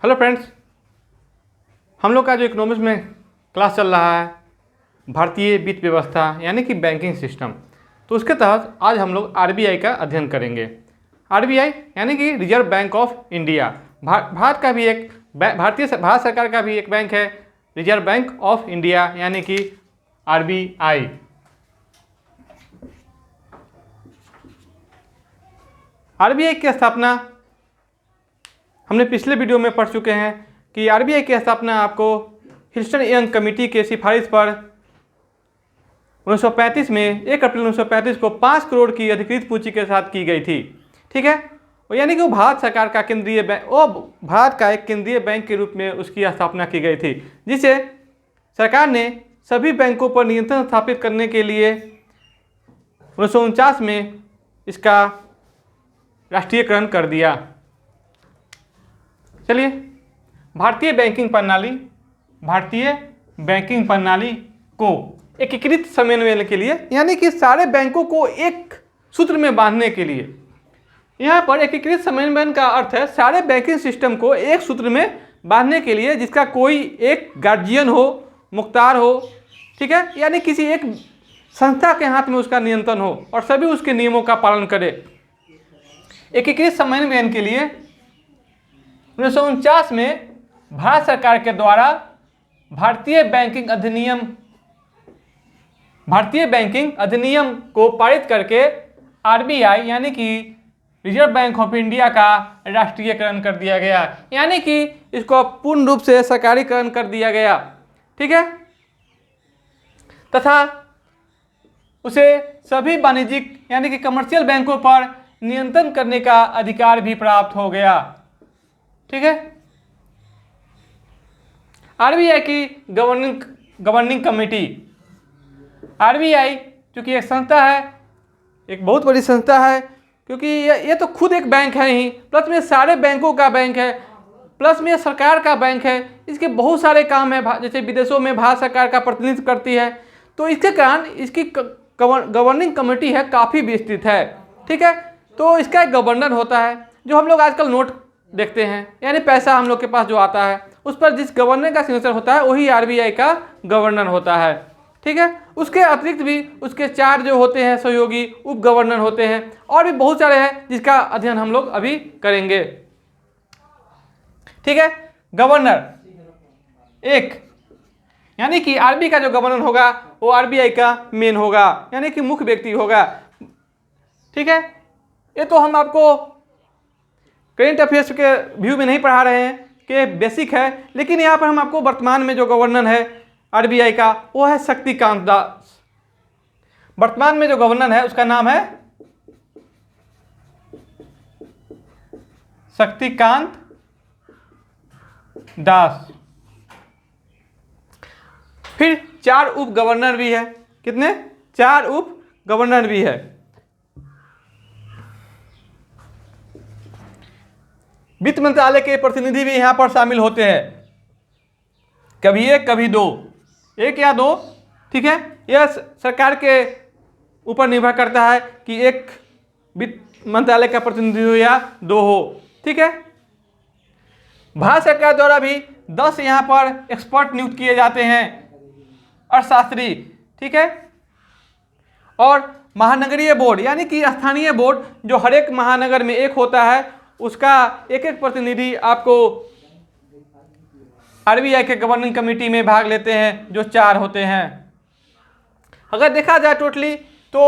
Hello friends, हम लोग का जो इकोनॉमिक्स में क्लास चल रहा है भारतीय वित्त व्यवस्था यानी कि बैंकिंग सिस्टम, तो उसके तहत आज हम लोग आरबीआई का अध्ययन करेंगे। आरबीआई यानी कि reserve bank of India, Bharat का भी एक भारत सरकार का भी एक बैंक है, रिजर्व बैंक ऑफ इंडिया यानी कि आरबीआई। आरबीआई की स्थापना हमने पिछले वीडियो में पढ़ चुके हैं कि आरबीआई की स्थापना आपको हिल्स्टन यंग कमेटी के सिफारिश पर 1935 में 1 अप्रैल 1935 को 5 करोड़ की अधिकृत पूंजी के साथ की गई थी। ठीक है, यानी कि वो भारत सरकार का केंद्रीय बैंक, वो भारत का एक केंद्रीय बैंक के रूप में उसकी स्थापना की गई थी, जिसे सरकार ने सभी बैंकों पर नियंत्रण स्थापित करने के लिए 1949 में इसका राष्ट्रीयकरण कर दिया। चलिए, भारतीय बैंकिंग प्रणाली को एकीकृत समन्वय के लिए यानी कि सारे बैंकों को एक सूत्र में बांधने के लिए, यहाँ पर एकीकृत समन्वय का अर्थ है सारे बैंकिंग सिस्टम को एक सूत्र में बांधने के लिए, जिसका कोई एक गार्जियन हो, मुख्तार हो, ठीक है, यानी किसी एक संस्था के हाथ में उसका नियंत्रण हो और सभी उसके नियमों का पालन करें। एकीकृत समन्वय के लिए 1949 में भारत सरकार के द्वारा भारतीय बैंकिंग अधिनियम को पारित करके आरबीआई यानी कि रिजर्व बैंक ऑफ इंडिया का राष्ट्रीयकरण कर दिया गया, यानी कि इसको पूर्ण रूप से सरकारीकरण कर दिया गया। ठीक है, तथा उसे सभी वाणिज्यिक यानी कि कमर्शियल बैंकों पर नियंत्रण करने का अधिकार भी प्राप्त हो गया। ठीक है, आरबीआई की गवर्निंग कमेटी, आरबीआई चूंकि एक संस्था है, एक बहुत बड़ी संस्था है, क्योंकि ये तो खुद एक बैंक है ही, प्लस में सारे बैंकों का बैंक है, प्लस में सरकार का बैंक है, इसके बहुत सारे काम है, जैसे विदेशों में भारत सरकार का प्रतिनिधित्व करती है, तो इसके कारण इसकी गवर्निंग कमेटी है काफ़ी विस्तृत है। ठीक है, तो इसका एक गवर्नर होता है, जो हम लोग आजकल नोट देखते हैं, यानी पैसा हम लोग के पास जो आता है उस पर जिस गवर्नर का सिग्नेचर होता है वही आरबीआई का गवर्नर होता है। ठीक है, उसके अतिरिक्त भी उसके 4 जो होते हैं सहयोगी उप गवर्नर होते हैं, और भी बहुत सारे हैं जिसका अध्ययन हम लोग अभी करेंगे। ठीक है, गवर्नर एक यानी कि आरबीआई का जो गवर्नर होगा वो आरबीआई का मेन होगा, यानी कि मुख्य व्यक्ति होगा। ठीक है, ये तो हम आपको करेंट अफेयर्स के व्यू में नहीं पढ़ा रहे हैं कि बेसिक है, लेकिन यहाँ पर हम आपको वर्तमान में जो गवर्नर है आरबीआई का वो है शक्तिकांत दास। वर्तमान में जो गवर्नर है उसका नाम है शक्तिकांत दास। फिर 4 उप गवर्नर भी है। कितने? 4 उप गवर्नर भी है। वित्त मंत्रालय के प्रतिनिधि भी यहाँ पर शामिल होते हैं, कभी 1 कभी 2, 1 या 2। ठीक है, यह सरकार के ऊपर निर्भर करता है कि एक वित्त मंत्रालय का प्रतिनिधि हो या 2 हो। ठीक है, भारत सरकार द्वारा भी 10 यहाँ पर एक्सपर्ट नियुक्त किए जाते हैं, अर्थशास्त्री। ठीक है, और महानगरीय बोर्ड यानी कि स्थानीय बोर्ड जो हर एक महानगर में एक होता है, उसका एक प्रतिनिधि आपको आरबीआई के गवर्निंग कमेटी में भाग लेते हैं, जो 4 होते हैं। अगर देखा जाए टोटली तो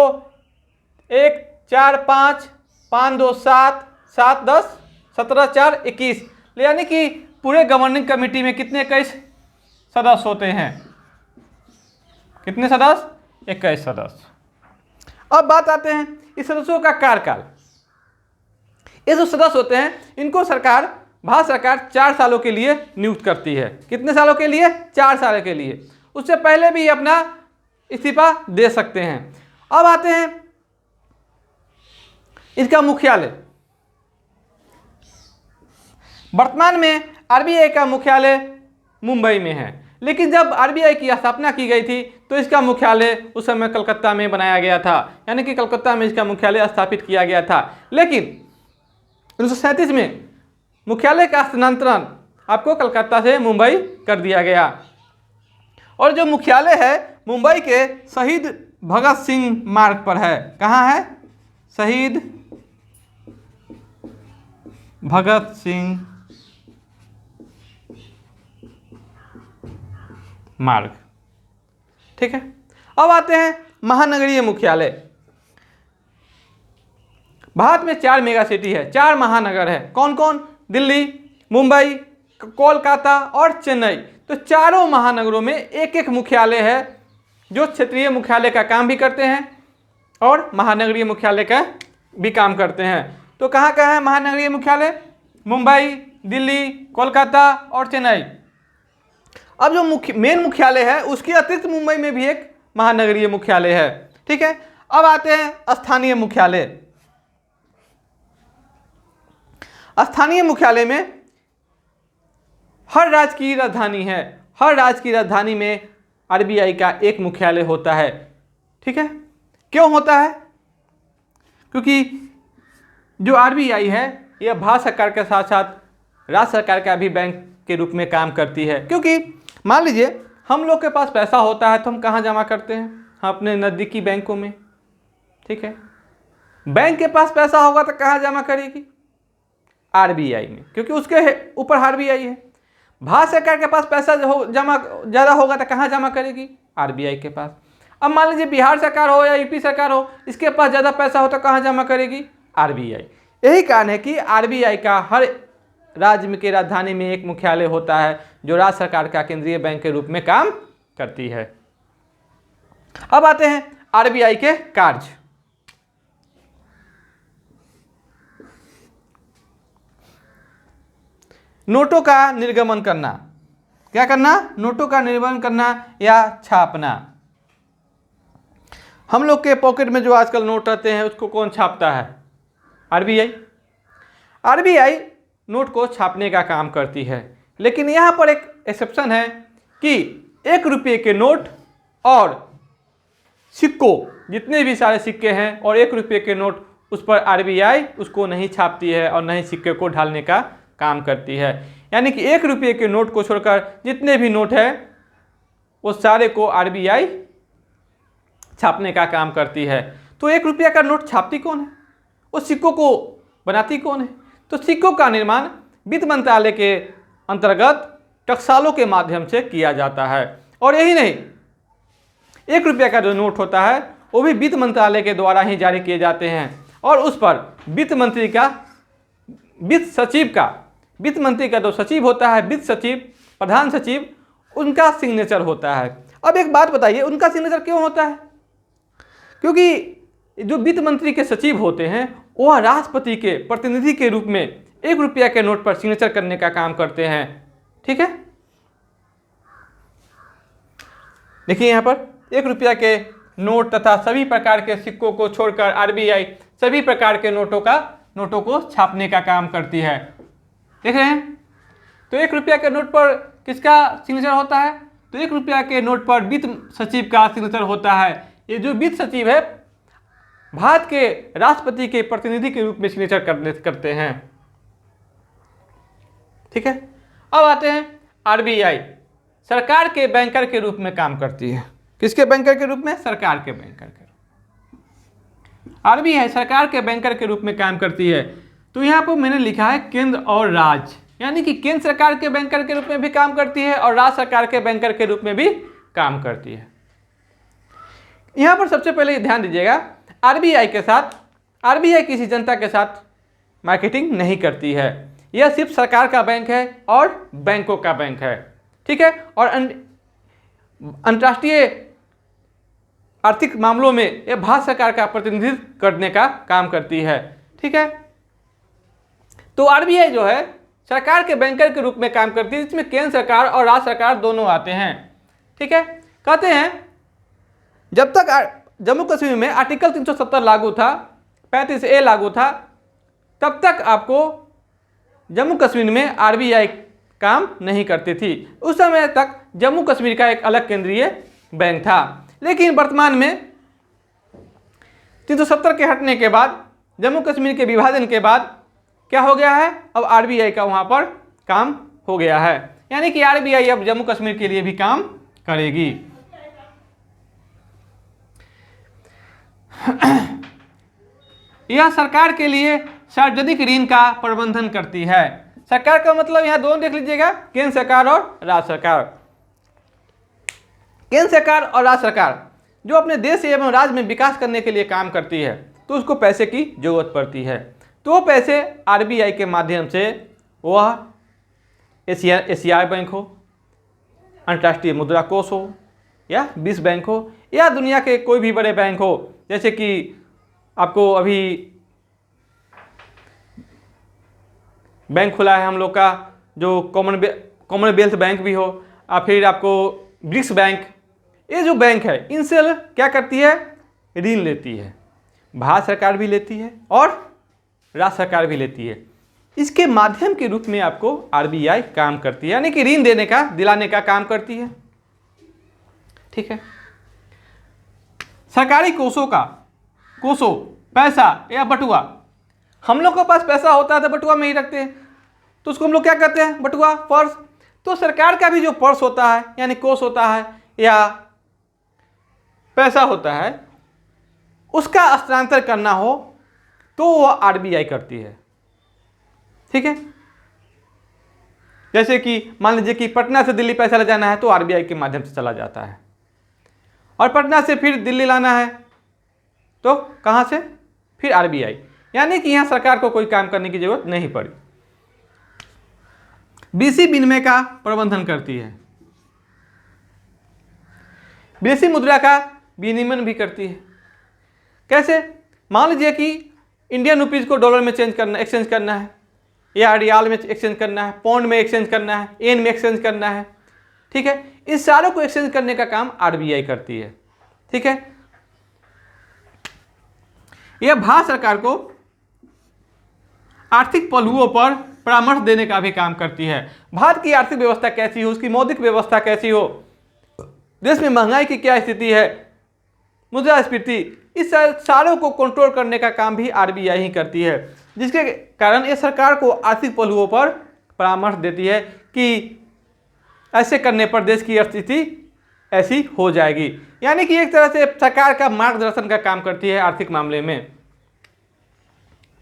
1 4 5 5 2 7 7 10 17 4 21, यानी कि पूरे गवर्निंग कमेटी में कितने 21 सदस्य होते हैं। कितने सदस्य? 21 सदस्य। अब बात आते हैं इस सदस्यों का कार्यकाल। ये जो सदस्य होते हैं इनको भारत सरकार 4 सालों के लिए नियुक्त करती है। कितने सालों के लिए? 4 साल के लिए। उससे पहले भी अपना इस्तीफा दे सकते हैं। अब आते हैं इसका मुख्यालय। वर्तमान में आरबीआई का मुख्यालय मुंबई में है, लेकिन जब आरबीआई की स्थापना की गई थी तो इसका मुख्यालय उस समय कलकत्ता में बनाया गया था, यानी कि कलकत्ता में इसका मुख्यालय स्थापित किया गया था। लेकिन 1937 में मुख्यालय का स्थानांतरण आपको कलकत्ता से मुंबई कर दिया गया। और जो मुख्यालय है मुंबई के शहीद भगत सिंह मार्ग पर है। कहाँ है? शहीद भगत सिंह मार्ग। ठीक है, अब आते हैं महानगरीय मुख्यालय। भारत में 4 मेगा सिटी है, 4 महानगर है। कौन कौन? दिल्ली, मुंबई, कोलकाता और चेन्नई। तो चारों महानगरों में एक एक मुख्यालय है जो क्षेत्रीय मुख्यालय का काम भी करते हैं और महानगरीय मुख्यालय का भी काम करते हैं। तो कहाँ कहाँ है महानगरीय मुख्यालय? मुंबई, दिल्ली, कोलकाता और चेन्नई। अब जो मेन मुख्यालय है उसके अतिरिक्त मुंबई में भी एक महानगरीय मुख्यालय है। ठीक है, अब आते हैं स्थानीय मुख्यालय। स्थानीय मुख्यालय में हर राज्य की राजधानी है, हर राज्य की राजधानी में आरबीआई का एक मुख्यालय होता है। ठीक है, क्यों होता है? क्योंकि जो आरबीआई है यह भारत सरकार के साथ साथ राज्य सरकार का भी बैंक के रूप में काम करती है। क्योंकि मान लीजिए हम लोग के पास पैसा होता है तो हम कहाँ जमा करते हैं? हम अपने नज़दीकी बैंकों में। ठीक है, बैंक के पास पैसा होगा तो कहाँ जमा करेगी? आरबीआई में, क्योंकि उसके ऊपर आरबीआई है। भारत सरकार के पास पैसा जमा ज़्यादा होगा तो कहाँ जमा करेगी? आरबीआई के पास। अब मान लीजिए बिहार सरकार हो या यूपी सरकार हो, इसके पास ज़्यादा पैसा हो तो कहाँ जमा करेगी? आरबीआई। यही कारण है कि आरबीआई का हर राज्य की राजधानी में एक मुख्यालय होता है जो राज्य सरकार का केंद्रीय बैंक के रूप में काम करती है। अब आते हैं आरबीआई के कार्य। नोटों का निर्गमन करना। क्या करना? नोटों का निर्गमन करना या छापना। हम लोग के पॉकेट में जो आजकल नोट रहते हैं उसको कौन छापता है? आरबीआई। आरबीआई नोट को छापने का काम करती है, लेकिन यहाँ पर एक एक्सेप्शन है कि 1 रुपये के नोट और सिक्कों, जितने भी सारे सिक्के हैं और 1 रुपये के नोट, उस पर आरबीआई उसको नहीं छापती है और नहीं सिक्के को ढालने का काम करती है। यानी कि 1 रुपये के नोट को छोड़कर जितने भी नोट है वो सारे को आरबीआई छापने का काम करती है। तो 1 रुपया का नोट छापती कौन है? उस सिक्कों को बनाती कौन है? तो सिक्कों का निर्माण वित्त मंत्रालय के अंतर्गत टकसालों के माध्यम से किया जाता है। और यही नहीं, 1 रुपया का जो नोट होता है वो भी वित्त मंत्रालय के द्वारा ही जारी किए जाते हैं और उस पर वित्त मंत्री का, वित्त मंत्री का जो सचिव होता है, वित्त सचिव, प्रधान सचिव, उनका सिग्नेचर होता है। अब एक बात बताइए, उनका सिग्नेचर क्यों होता है? क्योंकि जो वित्त मंत्री के सचिव होते हैं वह राष्ट्रपति के प्रतिनिधि के रूप में 1 रुपया के नोट पर सिग्नेचर करने का काम करते हैं। ठीक है, देखिए यहाँ पर 1 रुपया के नोट तथा सभी प्रकार के सिक्कों को छोड़कर आरबीआई सभी प्रकार के नोटों को छापने का काम करती है। देख रहे हैं? तो 1 रुपया के नोट पर किसका सिग्नेचर होता है? तो 1 रुपया के नोट पर वित्त सचिव का सिग्नेचर होता है। ये जो वित्त सचिव है भारत के राष्ट्रपति के प्रतिनिधि के रूप में सिग्नेचर करते हैं। ठीक है, अब आते हैं आरबीआई सरकार के बैंकर के रूप में काम करती है। किसके बैंकर के रूप में? सरकार के बैंकर के रूप। आरबीआई सरकार के बैंकर के रूप में काम करती है। तो यहाँ पर मैंने लिखा है केंद्र और राज्य, यानी कि केंद्र सरकार के बैंकर के रूप में भी काम करती है और राज्य सरकार के बैंकर के रूप में भी काम करती है। यहाँ पर सबसे पहले ध्यान दीजिएगा, आरबीआई के साथ, आरबीआई किसी जनता के साथ मार्केटिंग नहीं करती है। यह सिर्फ सरकार का बैंक है और बैंकों का बैंक है। ठीक है, और अंतर्राष्ट्रीय आर्थिक मामलों में यह भारत सरकार का प्रतिनिधित्व करने का काम करती है। ठीक है, तो आरबीआई जो है सरकार के बैंकर के रूप में काम करती है, जिसमें केंद्र सरकार और राज्य सरकार दोनों आते हैं। ठीक है, कहते हैं जब तक जम्मू कश्मीर में आर्टिकल 370 लागू था, 35A लागू था, तब तक आपको जम्मू कश्मीर में आरबीआई काम नहीं करती थी। उस समय तक जम्मू कश्मीर का एक अलग केंद्रीय बैंक था। लेकिन वर्तमान में 370 के हटने के बाद, जम्मू कश्मीर के विभाजन के बाद क्या हो गया है? अब आरबीआई का वहाँ पर काम हो गया है, यानी कि आरबीआई अब जम्मू कश्मीर के लिए भी काम करेगी। यह सरकार के लिए सार्वजनिक ऋण का प्रबंधन करती है। सरकार का मतलब यहां दोनों देख लीजिएगा, केंद्र सरकार और राज्य सरकार। केंद्र सरकार और राज्य सरकार जो अपने देश एवं राज्य में विकास करने के लिए काम करती है, तो उसको पैसे की जरूरत पड़ती है। तो वो पैसे आरबीआई के माध्यम से, वह एशियाई बैंक हो, अंतर्राष्ट्रीय मुद्रा कोष हो, या विश्व बैंक हो, या दुनिया के कोई भी बड़े बैंक हो, जैसे कि आपको अभी बैंक खुला है हम लोग का जो कॉमनवेल्थ बैंक भी हो, और फिर आपको ब्रिक्स बैंक, ये जो बैंक है इनसे क्या करती है, ऋण लेती है। भारत सरकार भी लेती है और राज्य सरकार भी लेती है। इसके माध्यम के रूप में आपको आरबीआई काम करती है, यानी कि ऋण देने का, दिलाने का काम करती है। ठीक है। सरकारी कोषों पैसा या बटुआ, हम लोग के पास पैसा होता है तो बटुआ में ही रखते हैं, तो उसको हम लोग क्या कहते हैं, बटुआ, पर्स। तो सरकार का भी जो पर्स होता है, यानी कोष होता है या पैसा होता है, उसका हस्तांतरण करना हो तो वो आरबीआई करती है। ठीक है। जैसे कि मान लीजिए कि पटना से दिल्ली पैसा ले जाना है तो आरबीआई के माध्यम से चला जाता है, और पटना से फिर दिल्ली लाना है तो कहां से, फिर आरबीआई। यानी कि यहां सरकार को कोई काम करने की जरूरत नहीं पड़ी। विदेशी विनिमय का प्रबंधन करती है, विदेशी मुद्रा का विनिमय भी करती है। कैसे, मान लीजिए कि इंडियन रुपीज को डॉलर में एक्सचेंज करना है, या रियाल में एक्सचेंज करना है, पाउंड में एक्सचेंज करना है, येन में एक्सचेंज करना है। ठीक है। इस सारों को एक्सचेंज करने का काम आरबीआई करती है। ठीक है। यह भारत सरकार को आर्थिक पहलुओं पर परामर्श देने का भी काम करती है। भारत की आर्थिक व्यवस्था कैसी हो, उसकी मौद्रिक व्यवस्था कैसी हो, देश में महंगाई की क्या स्थिति है, मुद्रास्फीति, इस सारों को कंट्रोल करने का काम भी आरबीआई ही करती है, जिसके कारण ये सरकार को आर्थिक पहलुओं पर परामर्श देती है कि ऐसे करने पर देश की स्थिति ऐसी हो जाएगी। यानी कि एक तरह से सरकार का मार्गदर्शन का काम करती है आर्थिक मामले में।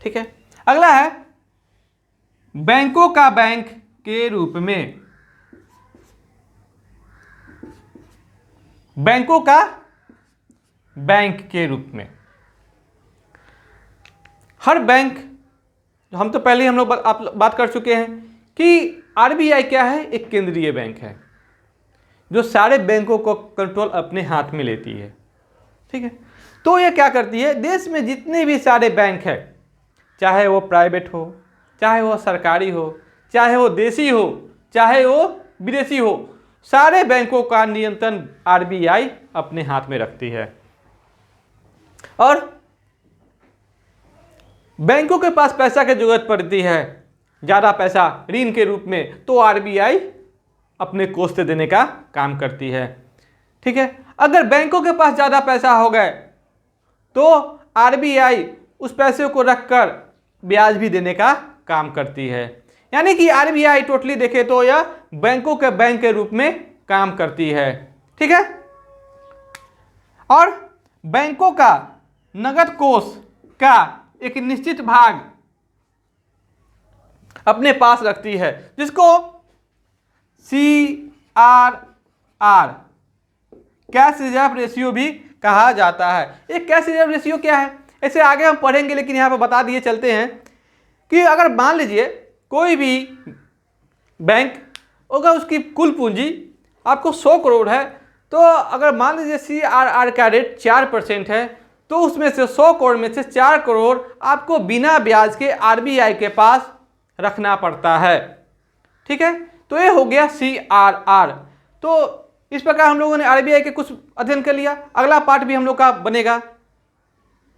ठीक है। अगला है बैंकों का बैंक के रूप में। बैंकों का बैंक के रूप में हर बैंक, हम तो पहले ही हम लोग बात कर चुके हैं कि आरबीआई क्या है, एक केंद्रीय बैंक है जो सारे बैंकों को कंट्रोल अपने हाथ में लेती है। ठीक है। तो ये क्या करती है, देश में जितने भी सारे बैंक हैं, चाहे वो प्राइवेट हो, चाहे वो सरकारी हो, चाहे वो देसी हो, चाहे वो विदेशी हो, सारे बैंकों का नियंत्रण आरबीआई अपने हाथ में रखती है। और बैंकों के पास पैसा की जरूरत पड़ती है, ज़्यादा पैसा ऋण के रूप में, तो आरबीआई अपने कोष से देने का काम करती है। ठीक है। अगर बैंकों के पास ज़्यादा पैसा हो गए तो आरबीआई उस पैसे को रखकर ब्याज भी देने का काम करती है। यानी कि आरबीआई टोटली देखे तो यह बैंकों के बैंक के रूप में काम करती है। ठीक है। और बैंकों का नगद कोष का एक निश्चित भाग अपने पास रखती है, जिसको CRR, कैश रिजर्व रेशियो भी कहा जाता है। एक कैश रिजर्व रेशियो क्या है, ऐसे आगे हम पढ़ेंगे, लेकिन यहाँ पर बता दिए चलते हैं कि अगर मान लीजिए कोई भी बैंक होगा, उसकी कुल पूंजी आपको 100 करोड़ है, तो अगर मान लीजिए CRR का रेट 4% है, तो उसमें से 100 करोड़ में से 4 करोड़ आपको बिना ब्याज के आरबीआई के पास रखना पड़ता है। ठीक है। तो ये हो गया CRR। तो इस प्रकार हम लोगों ने आरबीआई के कुछ अध्ययन कर लिया। अगला पार्ट भी हम लोग का बनेगा।